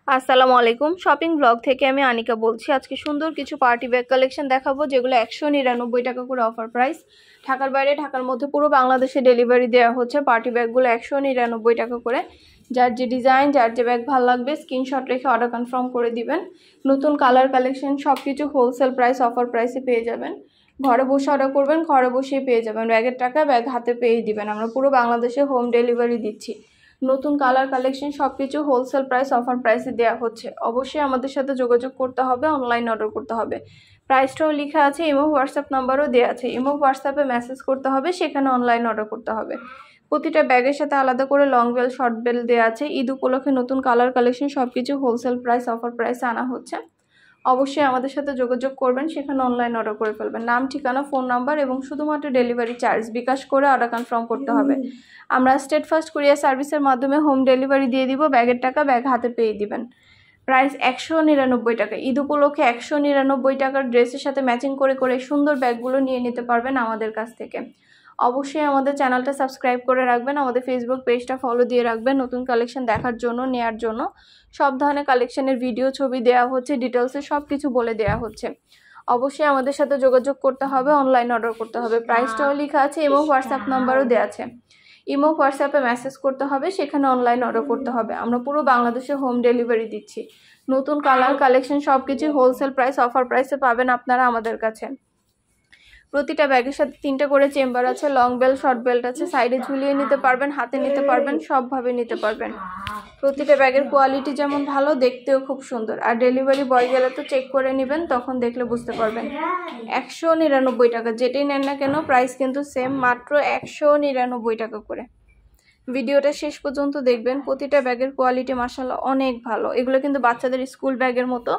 আসসালামু আলাইকুম। Shopping blog থেকে আমি আনিকা বলছি। আজকে সুন্দর কিছু পার্টি ব্যাগ কালেকশন দেখাবো, যেগুলো 199 টাকা করে অফার প্রাইস। ঢাকার বাইরে, ঢাকার মধ্যে পুরো বাংলাদেশে ডেলিভারি দেওয়া হচ্ছে। পার্টি ব্যাগগুলো 199 টাকা করে। যার যে ডিজাইন, যার যে ব্যাগ ভালো লাগবে স্ক্রিনশট রেখে অর্ডার কনফার্ম করে দিবেন। নতুন কালার কালেকশন সব কিছু হোলসেল প্রাইস, অফার প্রাইসে পেয়ে যাবেন। ঘরে বসে অর্ডার করবেন, ঘরে বসেই পেয়ে যাবেন। ব্যাগের টাকা ব্যাগ হাতে পেয়ে দিবেন। আমরা পুরো বাংলাদেশে হোম ডেলিভারি দিচ্ছি। নতুন কালার কালেকশন সবকিছু হোলসেল প্রাইস, অফার প্রাইসে দেওয়া হচ্ছে। অবশ্যই আমাদের সাথে যোগাযোগ করতে হবে, অনলাইন অর্ডার করতে হবে। প্রাইসটাও লেখা আছে, ইমো হোয়াটসঅ্যাপ নাম্বারও দেওয়া আছে। ইমো হোয়াটসঅ্যাপে মেসেজ করতে হবে, সেখানে অনলাইন অর্ডার করতে হবে। প্রতিটা ব্যাগের সাথে আলাদা করে লং বেল, শর্ট বেল দেওয়া আছে। ঈদ উপলক্ষে নতুন কালার কালেকশন সবকিছু হোলসেল প্রাইস, অফার প্রাইসে আনা হচ্ছে। অবশ্যই আমাদের সাথে যোগাযোগ করবেন, সেখানে অনলাইন অর্ডার করে ফেলবেন। নাম, ঠিকানা, ফোন নাম্বার এবং শুধুমাত্র ডেলিভারি চার্জ বিকাশ করে অর্ডার কনফার্ম করতে হবে। আমরা স্টেট ফার্স্ট কুরিয়ার সার্ভিসের মাধ্যমে হোম ডেলিভারি দিয়ে দিব। ব্যাগের টাকা ব্যাগ হাতে পেয়ে দিবেন। প্রাইস 199 টাকা। ঈদ উপলক্ষে 199 টাকার ড্রেসের সাথে ম্যাচিং করে করে সুন্দর ব্যাগগুলো নিয়ে নিতে পারবেন আমাদের কাছ থেকে। অবশ্যই আমাদের চ্যানেলটা সাবস্ক্রাইব করে রাখবেন, আমাদের ফেসবুক পেজটা ফলো দিয়ে রাখবেন। নতুন কালেকশন দেখার জন্য, নেয়ার জন্য সব ধরনের কালেকশনের ভিডিও, ছবি দেওয়া হচ্ছে, ডিটেলসে সব কিছু বলে দেওয়া হচ্ছে। অবশ্যই আমাদের সাথে যোগাযোগ করতে হবে, অনলাইন অর্ডার করতে হবে। প্রাইসটাও লেখা আছে, এবং হোয়াটসঅ্যাপ নাম্বারও দেওয়া আছে। ইমো হোয়াটসঅ্যাপে মেসেজ করতে হবে, সেখানে অনলাইন অর্ডার করতে হবে। আমরা পুরো বাংলাদেশে হোম ডেলিভারি দিচ্ছি। নতুন কালার কালেকশন সব কিছু হোলসেল প্রাইস, অফার প্রাইসে পাবেন আপনারা আমাদের কাছে। প্রতিটা ব্যাগের সাথে 3টা করে চেম্বার আছে, লং বেল্ট, শর্ট বেল্ট আছে। সাইডে ঝুলিয়ে নিতে পারবেন, হাতে নিতে পারবেন, সবভাবে নিতে পারবেন। প্রতিটা ব্যাগের কোয়ালিটি যেমন ভালো, দেখতেও খুব সুন্দর। আর ডেলিভারি বয় গেলে তো চেক করে নেবেন, তখন দেখলে বুঝতে পারবেন। 199 টাকা, যেটাই নেন না কেন প্রাইস কিন্তু সেম, মাত্র 199 টাকা করে। ভিডিওটা শেষ পর্যন্ত দেখবেন। প্রতিটা ব্যাগের কোয়ালিটি মাশাআল্লাহ অনেক ভালো। এগুলো কিন্তু বাচ্চাদের স্কুল ব্যাগের মতো,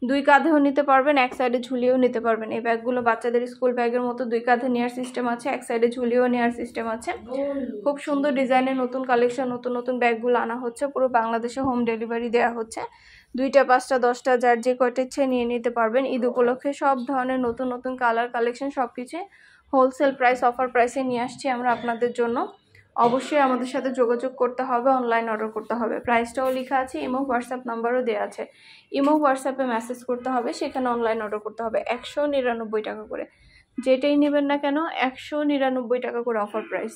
2 কাঁধেও নিতে পারবেন, এক সাইডে ঝুলিয়েও নিতে পারবেন। এই ব্যাগগুলো বাচ্চাদের স্কুল ব্যাগের মতো 2 কাঁধে নেওয়ার সিস্টেম আছে, এক সাইডে ঝুলিয়েও নেওয়ার সিস্টেম আছে। খুব সুন্দর ডিজাইনের নতুন কালেকশন, নতুন নতুন ব্যাগগুলো আনা হচ্ছে। পুরো বাংলাদেশে হোম ডেলিভারি দেওয়া হচ্ছে। 2টা, 5টা, 10টা, যার যে কয়টা ইচ্ছে নিয়ে নিতে পারবেন। ঈদ উপলক্ষে সব ধরনের নতুন নতুন কালার কালেকশন সবকিছু হোলসেল প্রাইস, অফার প্রাইসে নিয়ে আসছি আমরা আপনাদের জন্য। অবশ্যই আমাদের সাথে যোগাযোগ করতে হবে, অনলাইন অর্ডার করতে হবে। প্রাইসটাও লেখা আছে, ইমো হোয়াটসঅ্যাপ নাম্বারও দেওয়া আছে। ইমো হোয়াটসঅ্যাপে মেসেজ করতে হবে, সেখানে অনলাইন অর্ডার করতে হবে। 199 টাকা করে। যেটাই নেবেন না কেন 199 টাকা করে অফার প্রাইস।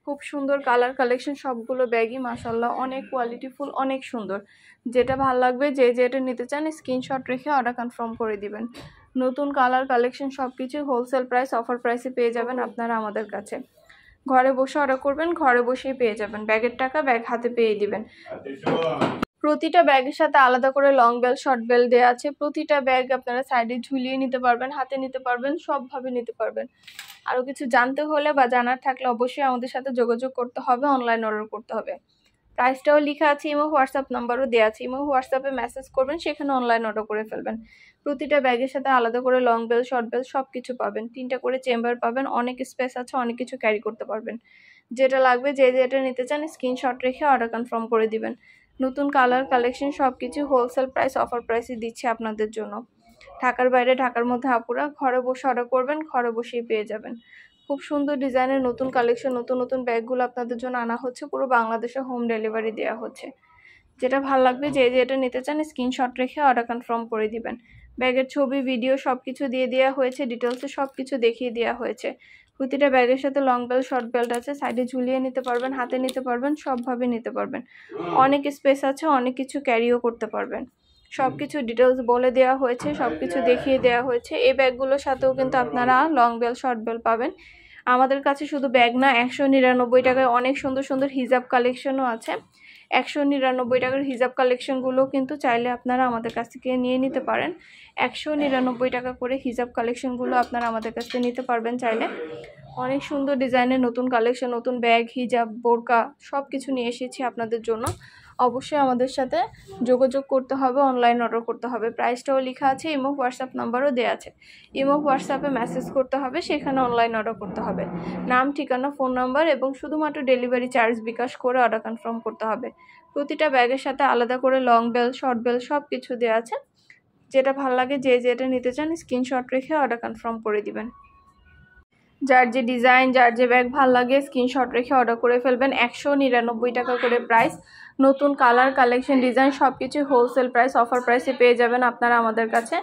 খুব সুন্দর কালার কালেকশন, সবগুলো ব্যাগই মাশাআল্লাহ অনেক কোয়ালিটিফুল, অনেক সুন্দর। যেটা ভালো লাগবে, যে যেটা নিতে চান স্ক্রিনশট রেখে অর্ডার কনফার্ম করে দিবেন। নতুন কালার কালেকশন সব কিছু হোলসেল প্রাইস, অফার প্রাইসে পেয়ে যাবেন আপনারা আমাদের কাছে। ঘরে বসে অর্ডার করবেন, ঘরে বসেই পেয়ে যাবেন। ব্যাগের টাকা ব্যাগ হাতে পেয়ে দিবেন। প্রতিটা ব্যাগের সাথে আলাদা করে লং বেল, শর্ট বেল দেওয়া আছে। প্রতিটা ব্যাগ আপনারা সাইডে ঝুলিয়ে নিতে পারবেন, হাতে নিতে পারবেন, সবভাবে নিতে পারবেন। আরও কিছু জানতে হলে বা জানার থাকলে অবশ্যই আমাদের সাথে যোগাযোগ করতে হবে, অনলাইন অর্ডার করতে হবে। প্রাইসটাও লেখা আছে, ইমো হোয়াটসঅ্যাপ নাম্বারও দেওয়া আছে। ইমো হোয়াটসঅ্যাপে মেসেজ করবেন, সেখানে অনলাইন অর্ডার করে ফেলবেন। প্রতিটা ব্যাগের সাথে আলাদা করে লং বেল, শর্ট বেল সব কিছু পাবেন। 3টা করে চেম্বার পাবেন, অনেক স্পেস আছে, অনেক কিছু ক্যারি করতে পারবেন। যেটা লাগবে, যে যেটা নিতে চান স্ক্রিনশট রেখে অর্ডার কনফার্ম করে দিবেন। নতুন কালার কালেকশন সব কিছু হোলসেল প্রাইস, অফার প্রাইসে দিচ্ছি আপনাদের জন্য। ঢাকার বাইরে, ঢাকার মধ্যে আপুরা ঘরে বসে অর্ডার করবেন, ঘরে বসেই পেয়ে যাবেন। খুব সুন্দর ডিজাইনের নতুন কালেকশন, নতুন নতুন ব্যাগগুলো আপনাদের জন্য আনা হচ্ছে। পুরো বাংলাদেশে হোম ডেলিভারি দেওয়া হচ্ছে। যেটা ভালো লাগবে, যে যেটা নিতে চান স্ক্রিনশট রেখে অর্ডার কনফার্ম করে দিবেন। ব্যাগের ছবি, ভিডিও সব কিছু দিয়ে দেওয়া হয়েছে, ডিটেলসে সব কিছু দেখিয়ে দেওয়া হয়েছে। প্রতিটা ব্যাগের সাথে লং বেল্ট, শর্ট বেল্ট আছে। সাইডে ঝুলিয়ে নিতে পারবেন, হাতে নিতে পারবেন, সবভাবে নিতে পারবেন। অনেক স্পেস আছে, অনেক কিছু ক্যারিও করতে পারবেন। সব কিছু ডিটেলস বলে দেওয়া হয়েছে, সব কিছু দেখিয়ে দেওয়া হয়েছে। এই ব্যাগগুলোর সাথেও কিন্তু আপনারা লং বেল, শর্ট বেল পাবেন। আমাদের কাছে শুধু ব্যাগ না, 199 টাকায় অনেক সুন্দর সুন্দর হিজাব কালেকশনও আছে। 199 টাকার হিজাব কালেকশনগুলো কিন্তু চাইলে আপনারা আমাদের কাছ থেকে নিয়ে নিতে পারেন। 199 টাকা করে হিজাব কালেকশনগুলো আপনারা আমাদের কাছ থেকে নিতে পারবেন চাইলে। অনেক সুন্দর ডিজাইনের নতুন কালেকশন, নতুন ব্যাগ, হিজাব, বোরকা সব কিছু নিয়ে এসেছি আপনাদের জন্য। অবশ্যই আমাদের সাথে যোগাযোগ করতে হবে, অনলাইন অর্ডার করতে হবে। প্রাইসটাও লেখা আছে, ইমো হোয়াটসঅ্যাপ নাম্বারও দেওয়া আছে। ইমো হোয়াটসঅ্যাপে মেসেজ করতে হবে, সেখানে অনলাইন অর্ডার করতে হবে। নাম, ঠিকানা, ফোন নাম্বার এবং শুধুমাত্র ডেলিভারি চার্জ বিকাশ করে অর্ডার কনফার্ম করতে হবে। প্রতিটা ব্যাগের সাথে আলাদা করে লং বেল, শর্ট বেল সব কিছু দেওয়া আছে। যেটা ভালো লাগে, যে যেটা নিতে চান স্ক্রিনশট রেখে অর্ডার কনফার্ম করে দিবেন। যার যে ডিজাইন, যার যে ব্যাগ ভালো লাগে স্ক্রিনশট রেখে অর্ডার করে ফেলবেন। 199 টাকা করে প্রাইস। নতুন কালার কালেকশন ডিজাইন সব কিছু হোলসেল প্রাইস অফার প্রাইসে পেয়ে যাবেন আপনারা আমাদের কাছে।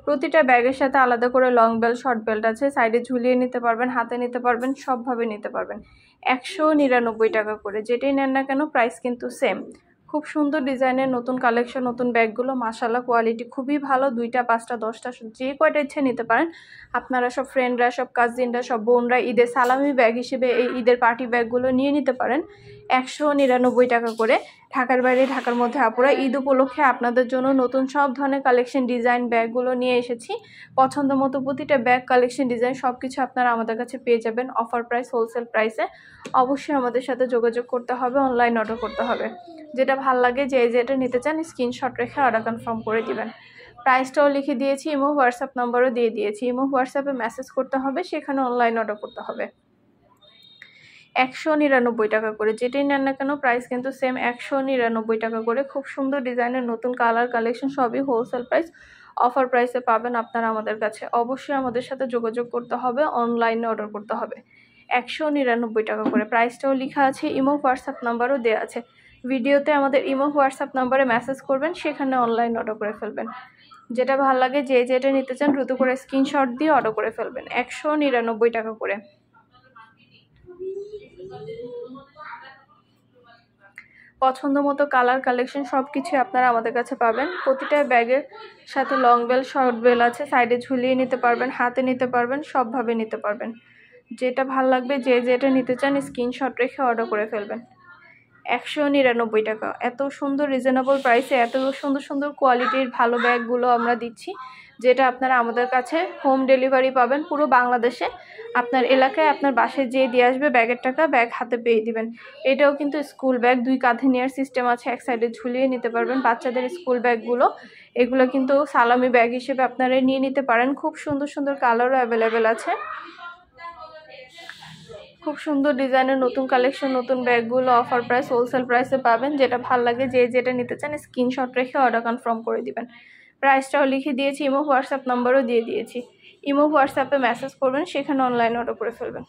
প্রতিটা ব্যাগের সাথে আলাদা করে লং বেল্ট শর্ট বেল্ট আছে, সাইডে ঝুলিয়ে নিতে পারবেন, হাতে নিতে পারবেন, সবভাবে নিতে পারবেন। 199 টাকা করে, যেটাই নেন না কেন প্রাইস কিন্তু সেম। খুব সুন্দর ডিজাইনের নতুন কালেকশন, নতুন ব্যাগগুলো মাশাআল্লাহ কোয়ালিটি খুবই ভালো। 2টা 5টা 10টা যে কয়টা ইচ্ছে নিতে পারেন আপনারা। সব ফ্রেন্ডরা, সব কাজিনরা, সব বোনরা ঈদের সালামি ব্যাগ হিসেবে এই ঈদের পার্টি ব্যাগগুলো নিয়ে নিতে পারেন 199 টাকা করে। ঢাকার বাইরে, ঢাকার মধ্যে আপুরা ঈদ উপলক্ষে আপনাদের জন্য নতুন সব ধরনের কালেকশন ডিজাইন ব্যাগগুলো নিয়ে এসেছি। পছন্দ মতো প্রতিটা ব্যাগ কালেকশন ডিজাইন সব কিছু আপনারা আমাদের কাছে পেয়ে যাবেন অফার প্রাইস হোলসেল প্রাইসে। অবশ্যই আমাদের সাথে যোগাযোগ করতে হবে, অনলাইন অর্ডার করতে হবে। যেটা ভাল লাগে, যেটা নিতে চান স্ক্রিনশট রেখে অর্ডার কনফার্ম করে দিবেন। প্রাইসটাও লিখে দিয়েছি, ইমো হোয়াটসঅ্যাপ নাম্বারও দিয়ে দিয়েছি। ইমো হোয়াটসঅ্যাপে মেসেজ করতে হবে, সেখানে অনলাইন অর্ডার করতে হবে। 199 টাকা করে, যেটাই নেন না কেন প্রাইস কিন্তু সেম 199 টাকা করে। খুব সুন্দর ডিজাইনের নতুন কালার কালেকশন সবই হোলসেল প্রাইস অফার প্রাইসে পাবেন আপনারা আমাদের কাছে। অবশ্যই আমাদের সাথে যোগাযোগ করতে হবে, অনলাইনে অর্ডার করতে হবে। 199 টাকা করে, প্রাইসটাও লেখা আছে, ইমো হোয়াটসঅ্যাপ নাম্বারও দেওয়া আছে। ভিডিওতে আমাদের ইমো হোয়াটসঅ্যাপ নাম্বারে মেসেজ করবেন, সেখানে অনলাইন অর্ডার করে ফেলবেন। যেটা ভালো লাগে, যেটা নিতে চান দ্রুত করে স্ক্রিনশট দিয়ে অর্ডার করে ফেলবেন। 199 টাকা করে। পছন্দ মতো কালার কালেকশন সব কিছু আপনারা আমাদের কাছে পাবেন। প্রতিটা ব্যাগের সাথে লং বেল শর্ট বেল আছে, সাইডে ঝুলিয়ে নিতে পারবেন, হাতে নিতে পারবেন, সবভাবে নিতে পারবেন। যেটা ভাল লাগবে, যেটা নিতে চান স্ক্রিনশট রেখে অর্ডার করে ফেলবেন। 199 টাকা, এত সুন্দর রিজনেবল প্রাইসে এত সুন্দর সুন্দর কোয়ালিটির ভালো ব্যাগগুলো আমরা দিচ্ছি, যেটা আপনারা আমাদের কাছে হোম ডেলিভারি পাবেন পুরো বাংলাদেশে। আপনার এলাকায় আপনার বাসায় যেয়ে দিয়ে আসবে, ব্যাগের টাকা ব্যাগ হাতে পেয়ে দিবেন। এটাও কিন্তু স্কুল ব্যাগ, 2 কাঁধে নেওয়ার সিস্টেম আছে, এক সাইডে ঝুলিয়ে নিতে পারবেন বাচ্চাদের স্কুল ব্যাগগুলো। এগুলো কিন্তু সালামি ব্যাগ হিসেবে আপনারা নিয়ে নিতে পারেন। খুব সুন্দর সুন্দর কালারও অ্যাভেলেবেল আছে। খুব সুন্দর ডিজাইনের নতুন কালেকশন নতুন ব্যাগগুলো অফার প্রাইস হোলসেল প্রাইসে পাবেন। যেটা ভালো লাগে, যেটা নিতে চান স্ক্রিনশট রেখে অর্ডার কনফার্ম করে দিবেন। প্রাইসটাও লিখে দিয়েছি, ইমো হোয়াটসঅ্যাপ নাম্বারও দিয়ে দিয়েছি। ইমো হোয়াটসঅ্যাপে মেসেজ করবেন, সেখানে অনলাইন অর্ডার করে ফেলবেন।